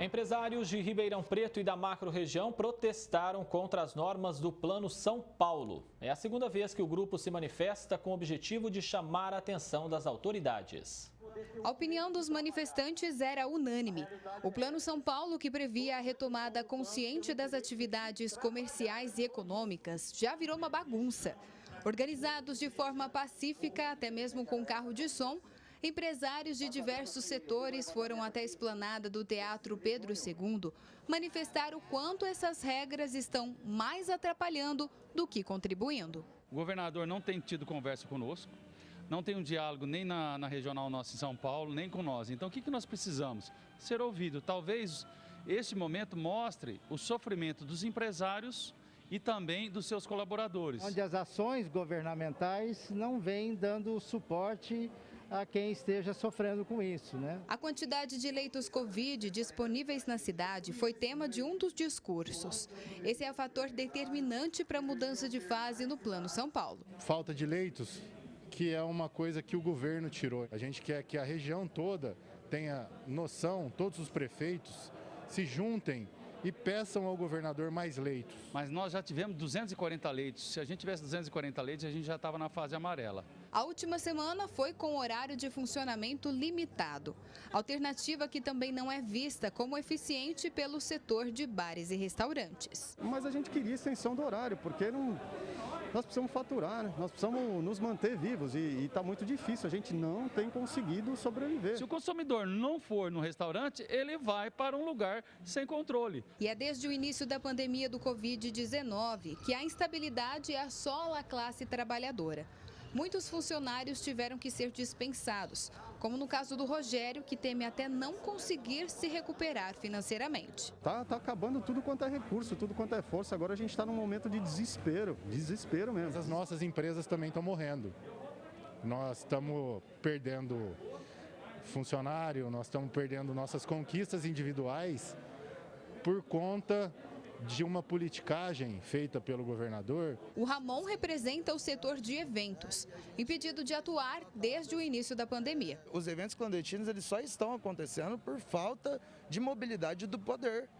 Empresários de Ribeirão Preto e da macro-região protestaram contra as normas do Plano São Paulo. É a segunda vez que o grupo se manifesta com o objetivo de chamar a atenção das autoridades. A opinião dos manifestantes era unânime. O Plano São Paulo, que previa a retomada consciente das atividades comerciais e econômicas, já virou uma bagunça. Organizados de forma pacífica, até mesmo com carro de som, empresários de diversos setores foram até a esplanada do Teatro Pedro II manifestar o quanto essas regras estão mais atrapalhando do que contribuindo. O governador não tem tido conversa conosco, não tem um diálogo nem na regional nossa em São Paulo, nem com nós. Então o que nós precisamos? Ser ouvido. Talvez este momento mostre o sofrimento dos empresários e também dos seus colaboradores. Onde as ações governamentais não vêm dando suporte a quem esteja sofrendo com isso, né? A quantidade de leitos Covid disponíveis na cidade foi tema de um dos discursos. Esse é o fator determinante para a mudança de fase no Plano São Paulo. Falta de leitos, que é uma coisa que o governo tirou. A gente quer que a região toda tenha noção, todos os prefeitos se juntem e peçam ao governador mais leitos. Mas nós já tivemos 240 leitos. Se a gente tivesse 240 leitos, a gente já estava na fase amarela. A última semana foi com horário de funcionamento limitado. Alternativa que também não é vista como eficiente pelo setor de bares e restaurantes. Mas a gente queria extensão do horário, porque nós precisamos faturar, né? Nós precisamos nos manter vivos e está muito difícil, a gente não tem conseguido sobreviver. Se o consumidor não for no restaurante, ele vai para um lugar sem controle. E é desde o início da pandemia do Covid-19 que a instabilidade assola a classe trabalhadora. Muitos funcionários tiveram que ser dispensados, como no caso do Rogério, que teme até não conseguir se recuperar financeiramente. Tá acabando tudo quanto é recurso, tudo quanto é força. Agora a gente está num momento de desespero mesmo. As nossas empresas também estão morrendo. Nós estamos perdendo funcionário, nós estamos perdendo nossas conquistas individuais por conta de uma politicagem feita pelo governador. O Ramon representa o setor de eventos, impedido de atuar desde o início da pandemia. Os eventos clandestinos eles só estão acontecendo por falta de mobilidade do poder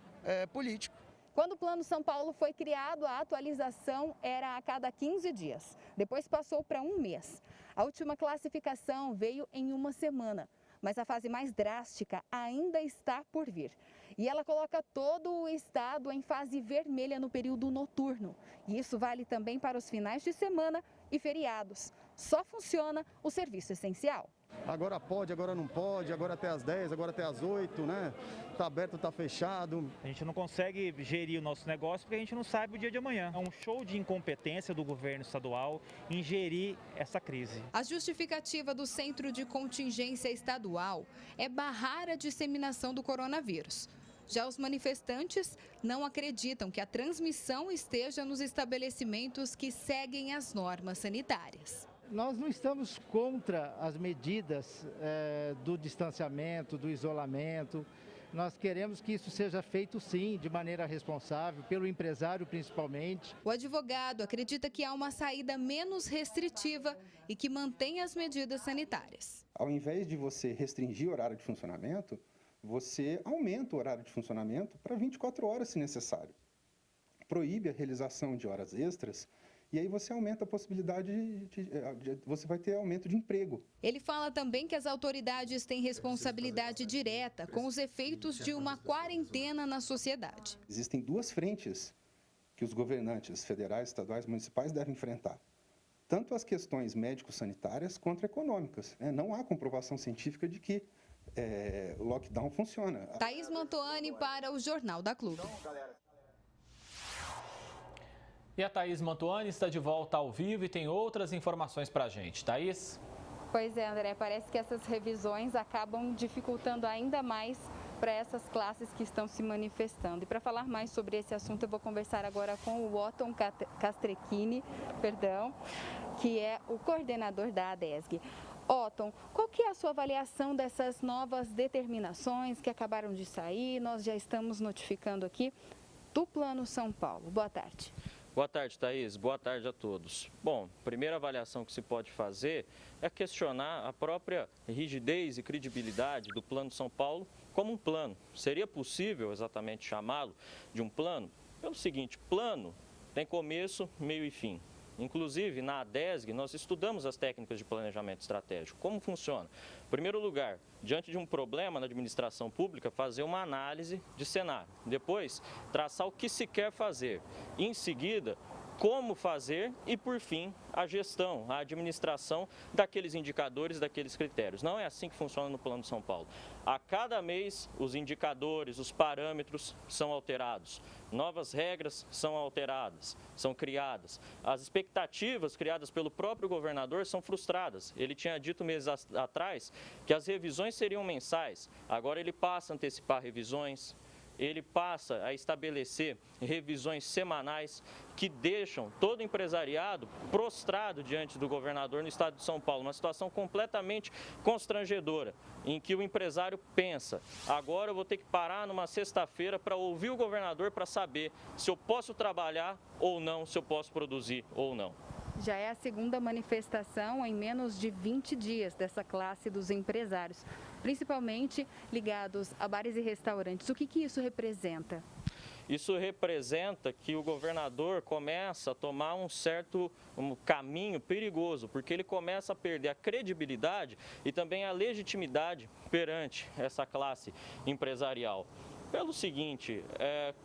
político. Quando o Plano São Paulo foi criado, a atualização era a cada 15 dias. Depois passou para um mês. A última classificação veio em uma semana. Mas a fase mais drástica ainda está por vir. E ela coloca todo o estado em fase vermelha no período noturno. E isso vale também para os finais de semana e feriados. Só funciona o serviço essencial. Agora pode, agora não pode, agora até às 10, agora até às 8, né? Tá aberto, tá fechado. A gente não consegue gerir o nosso negócio porque a gente não sabe o dia de amanhã. É um show de incompetência do governo estadual em gerir essa crise. A justificativa do Centro de Contingência Estadual é barrar a disseminação do coronavírus. Já os manifestantes não acreditam que a transmissão esteja nos estabelecimentos que seguem as normas sanitárias. Nós não estamos contra as medidas do distanciamento, do isolamento. Nós queremos que isso seja feito, sim, de maneira responsável, pelo empresário principalmente. O advogado acredita que há uma saída menos restritiva e que mantém as medidas sanitárias. Ao invés de você restringir o horário de funcionamento, você aumenta o horário de funcionamento para 24 horas, se necessário. Proíbe a realização de horas extras. E aí você aumenta a possibilidade você vai ter aumento de emprego. Ele fala também que as autoridades têm responsabilidade direta com os efeitos de uma quarentena na sociedade. Existem duas frentes que os governantes federais, estaduais, municipais devem enfrentar. Tanto as questões médico-sanitárias quanto econômicas. Não há comprovação científica de que o lockdown funciona. Thaís Mantoani para o Jornal da Clube. E a Thaís Mantoani está de volta ao vivo e tem outras informações para a gente. Thaís? Pois é, André, parece que essas revisões acabam dificultando ainda mais para essas classes que estão se manifestando. E para falar mais sobre esse assunto, eu vou conversar agora com o Otton Castrecchini, que é o coordenador da ADESG. Otton, qual que é a sua avaliação dessas novas determinações que acabaram de sair? Nós já estamos notificando aqui do Plano São Paulo. Boa tarde. Boa tarde, Thaís. Boa tarde a todos. Bom, a primeira avaliação que se pode fazer é questionar a própria rigidez e credibilidade do Plano São Paulo como um plano. Seria possível exatamente chamá-lo de um plano? Pelo seguinte, plano tem começo, meio e fim. Inclusive, na ADESG, nós estudamos as técnicas de planejamento estratégico. Como funciona? Em primeiro lugar, diante de um problema na administração pública, fazer uma análise de cenário. Depois, traçar o que se quer fazer. E, em seguida, como fazer e, por fim, a gestão, a administração daqueles indicadores, daqueles critérios. Não é assim que funciona no Plano São Paulo. A cada mês, os indicadores, os parâmetros são alterados, novas regras são alteradas, são criadas. As expectativas criadas pelo próprio governador são frustradas. Ele tinha dito meses atrás que as revisões seriam mensais, agora ele passa a antecipar revisões. Ele passa a estabelecer revisões semanais que deixam todo empresariado prostrado diante do governador no estado de São Paulo. Uma situação completamente constrangedora, em que o empresário pensa, agora eu vou ter que parar numa sexta-feira para ouvir o governador para saber se eu posso trabalhar ou não, se eu posso produzir ou não. Já é a segunda manifestação em menos de 20 dias dessa classe dos empresários, principalmente ligados a bares e restaurantes. O que isso representa? Isso representa que o governador começa a tomar um caminho perigoso, porque ele começa a perder a credibilidade e também a legitimidade perante essa classe empresarial. Pelo seguinte,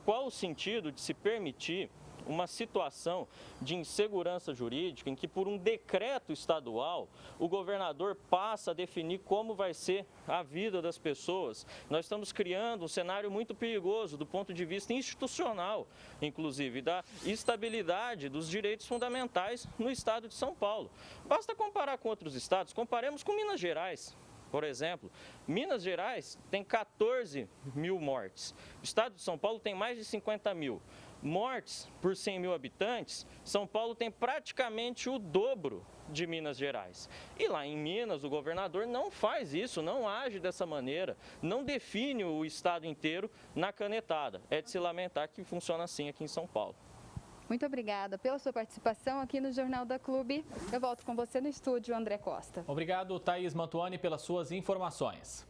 qual o sentido de se permitir uma situação de insegurança jurídica em que, por um decreto estadual, o governador passa a definir como vai ser a vida das pessoas? Nós estamos criando um cenário muito perigoso do ponto de vista institucional, inclusive, da estabilidade dos direitos fundamentais no estado de São Paulo. Basta comparar com outros estados, comparemos com Minas Gerais. Por exemplo, Minas Gerais tem 14 mil mortes, o estado de São Paulo tem mais de 50 mil. Mortes por 100 mil habitantes, São Paulo tem praticamente o dobro de Minas Gerais. E lá em Minas, o governador não faz isso, não age dessa maneira, não define o estado inteiro na canetada. É de se lamentar que funciona assim aqui em São Paulo. Muito obrigada pela sua participação aqui no Jornal da Clube. Eu volto com você no estúdio, André Costa. Obrigado, Thaís Mantuani, pelas suas informações.